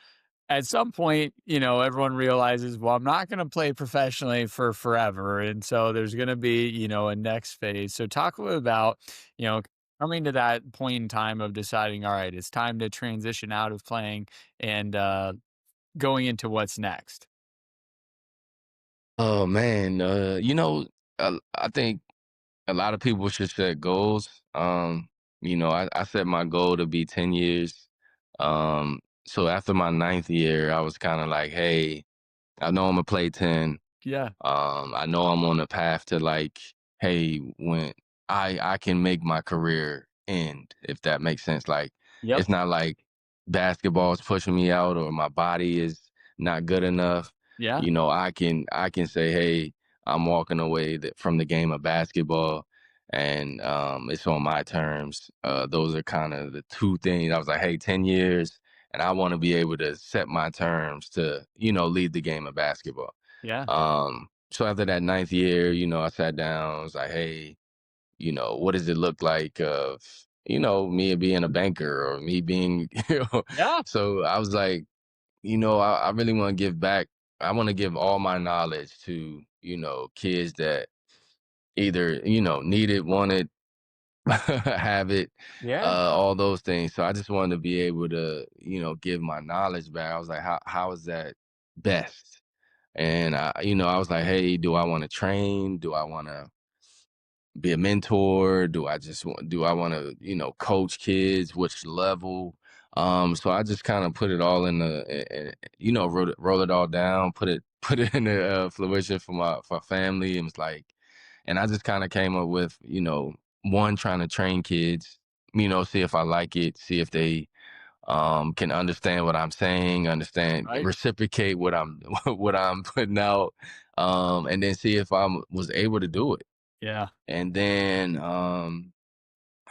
[SPEAKER 1] At some point, everyone realizes, well, I'm not going to play professionally for forever. And so there's going to be, a next phase. So talk a little about, you know, coming to that point in time of deciding, all right, it's time to transition out of playing and going into what's next.
[SPEAKER 2] Oh man, I think a lot of people should set goals. I set my goal to be 10 years. So after my ninth year, I was kind of like, hey, I know I'm gonna play 10.
[SPEAKER 1] Yeah.
[SPEAKER 2] I know I'm on a path to, like, hey, when I can make my career end, if that makes sense. Like,
[SPEAKER 1] Yep.
[SPEAKER 2] it's not like basketball is pushing me out or my body is not good enough.
[SPEAKER 1] Yeah.
[SPEAKER 2] I can say, hey, I'm walking away from the game of basketball, and it's on my terms. Those are kind of the two things. I was like, hey, 10 years, and I want to be able to set my terms to, lead the game of basketball.
[SPEAKER 1] Yeah.
[SPEAKER 2] So after that ninth year, I sat down, I was like, hey, what does it look like of, me being a banker, or me being,
[SPEAKER 1] Yeah.
[SPEAKER 2] so I was like, I really want to give back. I want to give all my knowledge to, kids that either, need it, want it, have it,
[SPEAKER 1] Yeah.
[SPEAKER 2] all those things. So I just wanted to be able to, give my knowledge back. I was like, how is that best? And I was like, hey, do I want to train? Do I want to be a mentor? Do I want to, coach kids? Which level? So I just kind of put it all in roll it all down, put it in the fruition for my family. And was like, and I just kind of came up with, one, trying to train kids, see if I like it, see if they can understand what I'm saying, understand,
[SPEAKER 1] Right.
[SPEAKER 2] reciprocate what I'm what I'm putting out, and then see if I was able to do it.
[SPEAKER 1] Yeah.
[SPEAKER 2] And then I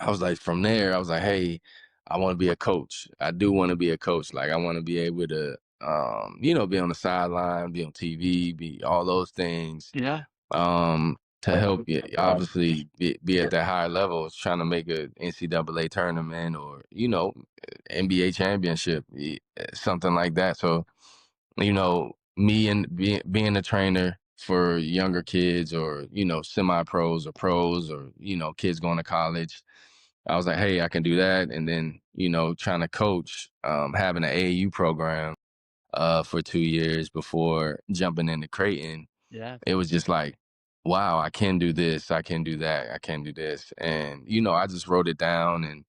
[SPEAKER 2] was like, from there, I was like, hey, I want to be a coach. I do want to be a coach. Like, I want to be able to, be on the sideline, be on TV, be all those things,
[SPEAKER 1] Yeah.
[SPEAKER 2] to help you, obviously, be at that higher level, trying to make a NCAA tournament or, NBA championship, something like that. So, me and being a trainer for younger kids or, semi pros or pros or, kids going to college, I was like, hey, I can do that. And then, trying to coach, having an AAU program for 2 years before jumping into Creighton,
[SPEAKER 1] Yeah.
[SPEAKER 2] it was just like, wow, I can do this, I can do that, I can do this. And, I just wrote it down and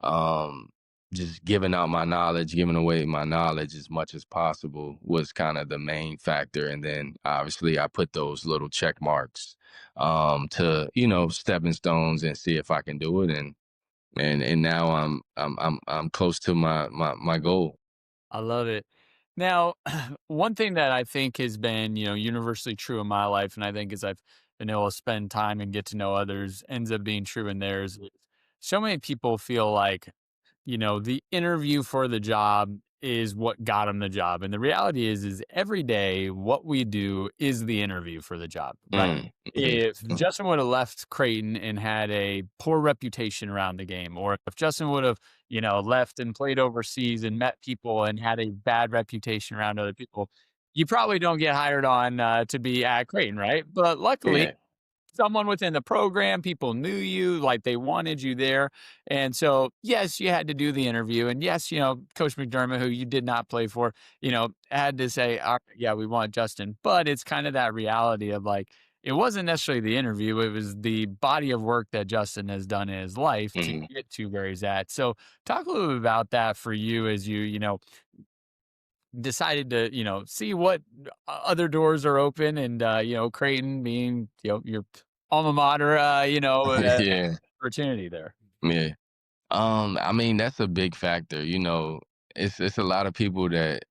[SPEAKER 2] um, just giving out my knowledge, giving away my knowledge as much as possible was kind of the main factor. And then obviously I put those little check marks to, stepping stones and see if I can do it. And now I'm close to my goal.
[SPEAKER 1] I love it. Now, one thing that I think has been, universally true in my life, and I think as I've been able to spend time and get to know others, ends up being true in theirs. Is so many people feel like, the interview for the job is what got them the job. And the reality is every day what we do is the interview for the job, right?
[SPEAKER 2] Mm, mhm,
[SPEAKER 1] If
[SPEAKER 2] mm,
[SPEAKER 1] Justin would have left Creighton and had a poor reputation around the game, or if Justin would have, left and played overseas and met people and had a bad reputation around other people, you probably don't get hired on to be at Creighton, right? But luckily,
[SPEAKER 2] yeah.
[SPEAKER 1] someone within the program, people knew you, like they wanted you there. And so, yes, you had to do the interview. And yes, Coach McDermott, who you did not play for, had to say, "All right, yeah, we want Justin." But it's kind of that reality of like, it wasn't necessarily the interview, it was the body of work that Justin has done in his life to
[SPEAKER 2] Mhm.
[SPEAKER 1] get to where he's at. So, talk a little bit about that for you as decided to, see what other doors are open and, Creighton being, your alma mater,
[SPEAKER 2] Yeah,
[SPEAKER 1] opportunity there.
[SPEAKER 2] yeah. I mean, that's a big factor. It's a lot of people that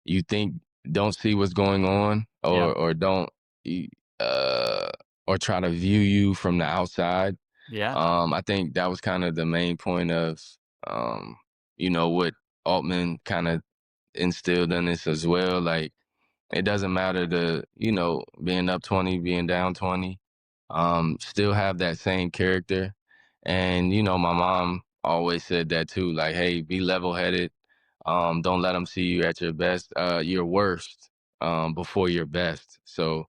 [SPEAKER 2] you think don't see what's going on
[SPEAKER 1] Yeah.
[SPEAKER 2] or don't y- uh or try to view you from the outside.
[SPEAKER 1] Yeah.
[SPEAKER 2] I think that was kind of the main point of um, what Altman kind of instilled in us as well. Like, it doesn't matter being up 20, being down 20, still have that same character. And, my mom always said that too, like, hey, be level headed. Don't let them see you at your worst, before your best. So,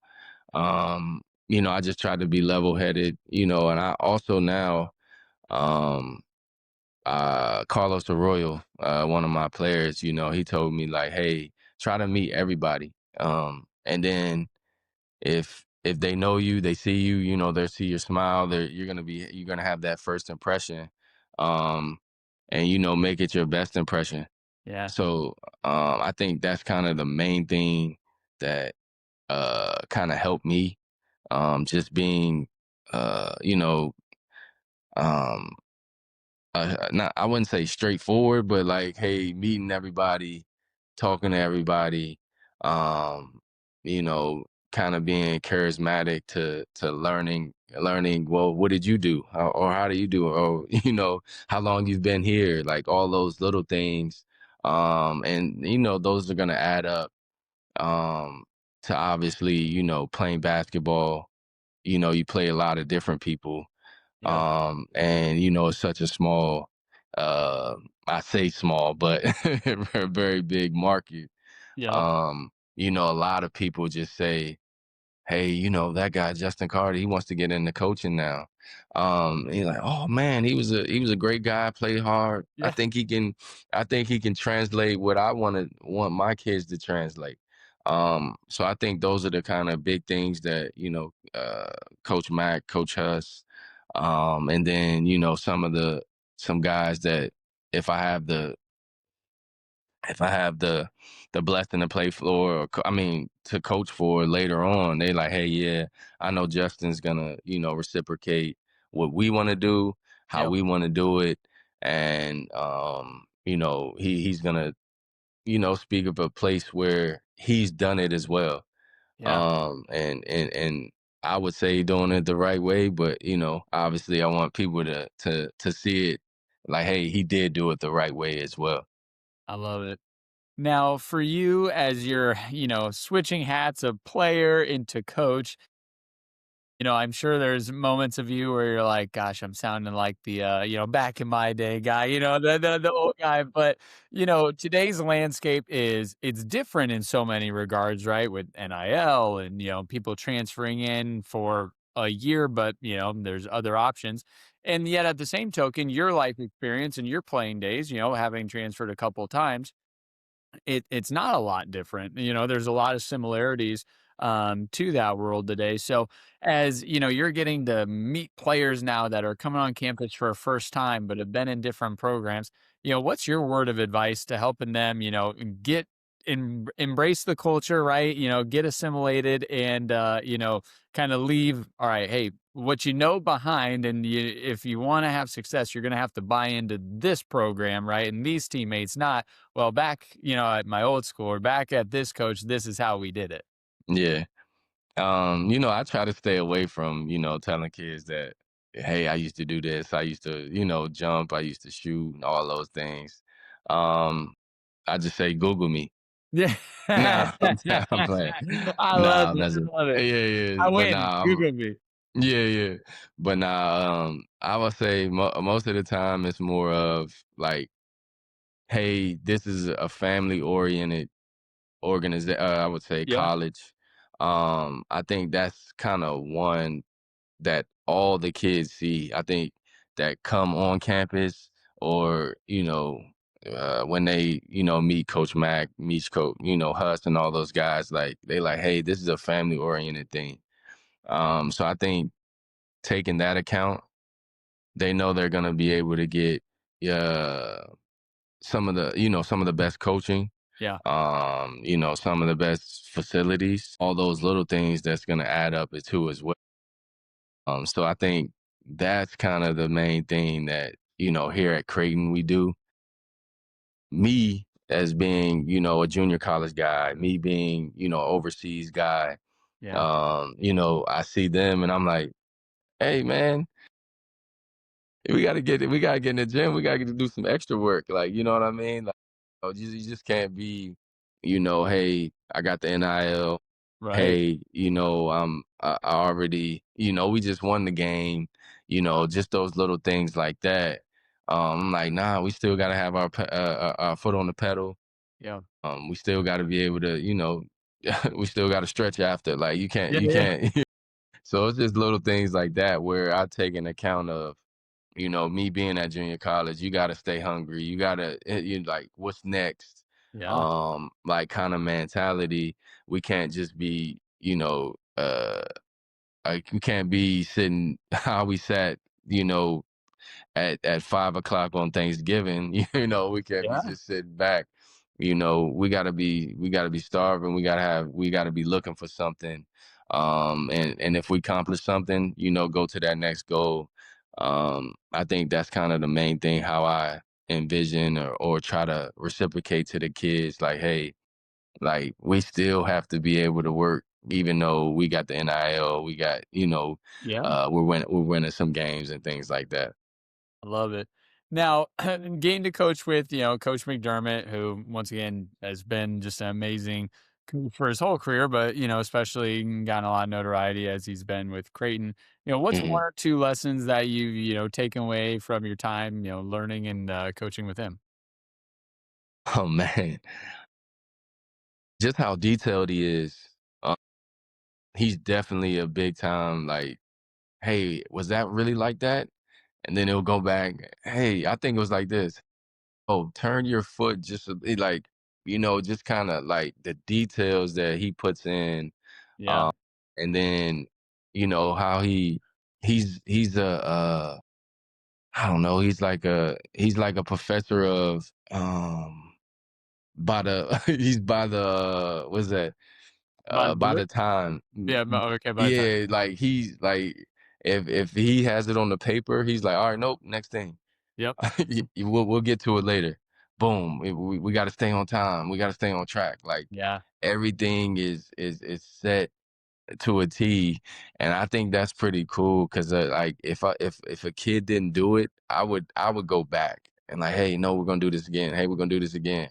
[SPEAKER 2] I just try to be level headed, and I also now, um, Carlos Arroyo, one of my players, he told me like, hey, try to meet everybody. And then if they know you, they see you, they'll see your smile. You're gonna have that first impression, um, and make it your best impression.
[SPEAKER 1] Yeah.
[SPEAKER 2] So I think that's kind of the main thing that kind of helped me, just being, um, not I wouldn't say straightforward, but like, hey, meeting everybody, talking to everybody, um, you know, kind of being charismatic to learning. Well, what did you do, or how do you do it, or how long you've been here, like all those little things, and those are gonna add up, um, to obviously playing basketball. You play a lot of different people,
[SPEAKER 1] Yep.
[SPEAKER 2] and it's such a small, uh I say small, but a very big market.
[SPEAKER 1] Yep.
[SPEAKER 2] A lot of people just say, hey, that guy Justin Carter, he wants to get into coaching now. And you're like, oh man, he was a great guy, played hard. I
[SPEAKER 1] Yeah.
[SPEAKER 2] think he can translate what I want my kids to translate. So I think those are the kind of big things that Coach Mack, Coach Huss, And then, some guys that if I have the if I have the blessing to play for, or I mean to coach for later on, they like, hey, yeah, I know Justin's gonna, reciprocate what we want to do, how
[SPEAKER 1] Yep.
[SPEAKER 2] we want to do it, and he's gonna, speak of a place where he's done it as well.
[SPEAKER 1] Yeah.
[SPEAKER 2] And I would say doing it the right way, but obviously I want people to see it like, hey, he did do it the right way as well.
[SPEAKER 1] I love it. Now, for you, as you're, switching hats of player into coach, I'm sure there's moments of you where you're like, "Gosh, I'm sounding like the, back in my day guy, the old guy." But today's landscape it's different in so many regards, right? With NIL and people transferring in for a year, but there's other options. And yet, at the same token, your life experience and your playing days, having transferred a couple times it's not a lot different. There's a lot of similarities to that world today. So as you're getting to meet players now that are coming on campus for a first time, but have been in different programs. What's your word of advice to helping them, get embrace the culture, right? Get assimilated and kind of leave. All right, hey, what behind, and if you want to have success, you're going to have to buy into this program, right? And these teammates, not well, back, at my old school or back at this coach, this is how we did it.
[SPEAKER 2] Yeah. I try to stay away from, telling kids that, hey, I used to do this, I used to, jump, I used to shoot, and all those things. Um, I just say, Google me.
[SPEAKER 1] Yeah.
[SPEAKER 2] Nah, I'm playing.
[SPEAKER 1] I
[SPEAKER 2] Nah,
[SPEAKER 1] love
[SPEAKER 2] I'm
[SPEAKER 1] it.
[SPEAKER 2] messing.
[SPEAKER 1] I love it.
[SPEAKER 2] Yeah, yeah.
[SPEAKER 1] I
[SPEAKER 2] But
[SPEAKER 1] win.
[SPEAKER 2] nah,
[SPEAKER 1] Google me.
[SPEAKER 2] yeah, yeah. But nah, I would say most of the time it's more of like, hey, this is a family oriented organization. I would say
[SPEAKER 1] Yeah.
[SPEAKER 2] college. I think that's kind of one that all the kids see. I think that come on campus or when they meet Coach Mac, meet Coach Huss and all those guys, like they like, hey, this is a family oriented thing. So I think taking that account, they know they're gonna be able to get uh some of the best coaching,
[SPEAKER 1] Yeah.
[SPEAKER 2] some of the best facilities, all those little things that's gonna add up too as well. So I think that's kind of the main thing that, here at Creighton we do. Me as being, a junior college guy, me being, overseas guy,
[SPEAKER 1] Yeah.
[SPEAKER 2] I see them and I'm like, hey man, we gotta get in the gym, we gotta get to do some extra work. Like, you know what I mean? Like, you just can't be, hey, I got the NIL.
[SPEAKER 1] Right.
[SPEAKER 2] Hey, I already, we just won the game, just those little things like that. I'm like, nah, we still got to have our foot on the pedal.
[SPEAKER 1] Yeah.
[SPEAKER 2] We still got to be able to, we still got to stretch after. Like
[SPEAKER 1] Yeah.
[SPEAKER 2] you
[SPEAKER 1] Yeah.
[SPEAKER 2] can't. So it's just little things like that where I take an account of, me being at junior college. You got to stay hungry. You got to, you like, what's next?
[SPEAKER 1] Yeah.
[SPEAKER 2] Like kind of mentality. We can't just be, like we can't be sitting how we sat, at 5 o'clock on Thanksgiving. We can't be
[SPEAKER 1] Yeah.
[SPEAKER 2] just sitting back. We gotta be starving. We gotta be looking for something. And if we accomplish something, go to that next goal. I think that's kind of the main thing how I envision or try to reciprocate to the kids. Like, hey, like we still have to be able to work, even though we got the NIL, we got,
[SPEAKER 1] Yeah.
[SPEAKER 2] we're winning some games and things like that.
[SPEAKER 1] I love it. Now, getting to coach with, Coach McDermott, who once again has been just an amazing coach for his whole career, but, especially gotten a lot of notoriety as he's been with Creighton. What's one
[SPEAKER 2] Mhm.
[SPEAKER 1] or two lessons that you've, taken away from your time, learning and coaching with him?
[SPEAKER 2] Oh man, just how detailed he is. Uh, he's definitely a big time. Like, hey, was that really like that? And then he'll go back. Hey, I think it was like this. Oh, turn your foot just like, just kind of like the details that he puts in.
[SPEAKER 1] Yeah.
[SPEAKER 2] Um, and then, how he he's I don't know, he's like a professor of by the he's by the what's that?
[SPEAKER 1] By the
[SPEAKER 2] By
[SPEAKER 1] book?
[SPEAKER 2] the time.
[SPEAKER 1] Yeah, okay, by the time.
[SPEAKER 2] Yeah, like he's like if he has it on the paper, he's like, all right, nope, next thing.
[SPEAKER 1] Yep.
[SPEAKER 2] We'll get to it later. Boom. We got to stay on time. We got to stay on track. Like
[SPEAKER 1] Yeah.
[SPEAKER 2] everything is set to a T, and I think that's pretty cool because like if a kid didn't do it, I would go back and like, hey, no, we're gonna do this again. Hey, we're gonna do this again.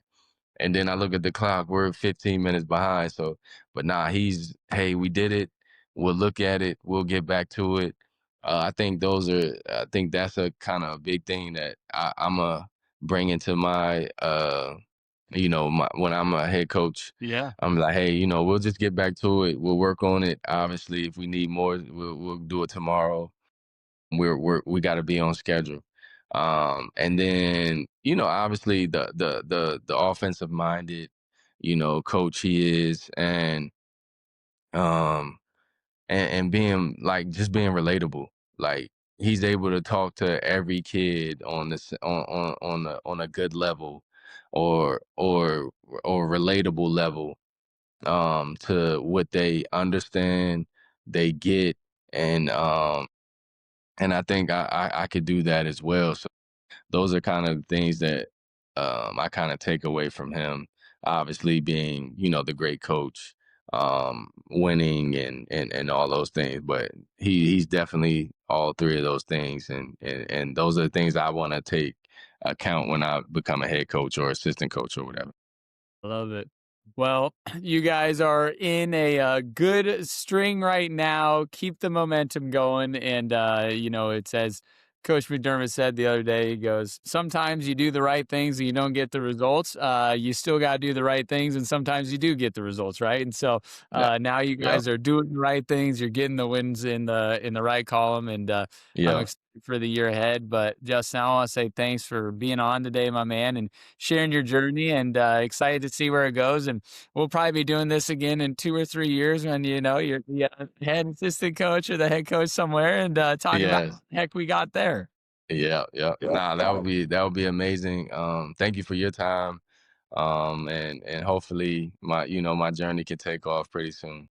[SPEAKER 2] And then I look at the clock, we're 15 minutes behind. So, but nah, hey, we did it. We'll look at it. We'll get back to it. I think that's a kind of big thing that I'm a bring into my, when I'm a head coach.
[SPEAKER 1] Yeah.
[SPEAKER 2] I'm like, hey, we'll just get back to it. We'll work on it. Obviously, if we need more, we'll do it tomorrow. We got to be on schedule. And then obviously the offensive minded coach he is, um and being like just being relatable, like he's able to talk to every kid on this on a good level, or relatable level, to what they understand, they get, and I think I could do that as well. So those are kind of things that I kind of take away from him. Obviously, being the great coach, winning and all those things, but he's definitely all three of those things, and those are the things I want to take account when I become a head coach or assistant coach or whatever.
[SPEAKER 1] I love it. Well, you guys are in a good string right now. Keep the momentum going. And, it says, Coach McDermott said the other day, he goes, sometimes you do the right things and you don't get the results. You still got to do the right things. And sometimes you do get the results, right? And so
[SPEAKER 2] Yeah,
[SPEAKER 1] now you
[SPEAKER 2] yeah,
[SPEAKER 1] guys are doing the right things. You're getting the wins in the right column. And I'm
[SPEAKER 2] yeah.
[SPEAKER 1] excited for the year ahead. But Justin, I want to say thanks for being on today, my man, and sharing your journey, and excited to see where it goes. And we'll probably be doing this again in 2 or 3 years when you're the head assistant coach or the head coach somewhere, and talking about
[SPEAKER 2] Yes.
[SPEAKER 1] what the heck we got there.
[SPEAKER 2] Yeah, yeah.
[SPEAKER 1] Yeah.
[SPEAKER 2] Nah, that would be amazing. Thank you for your time. And hopefully my journey can take off pretty soon.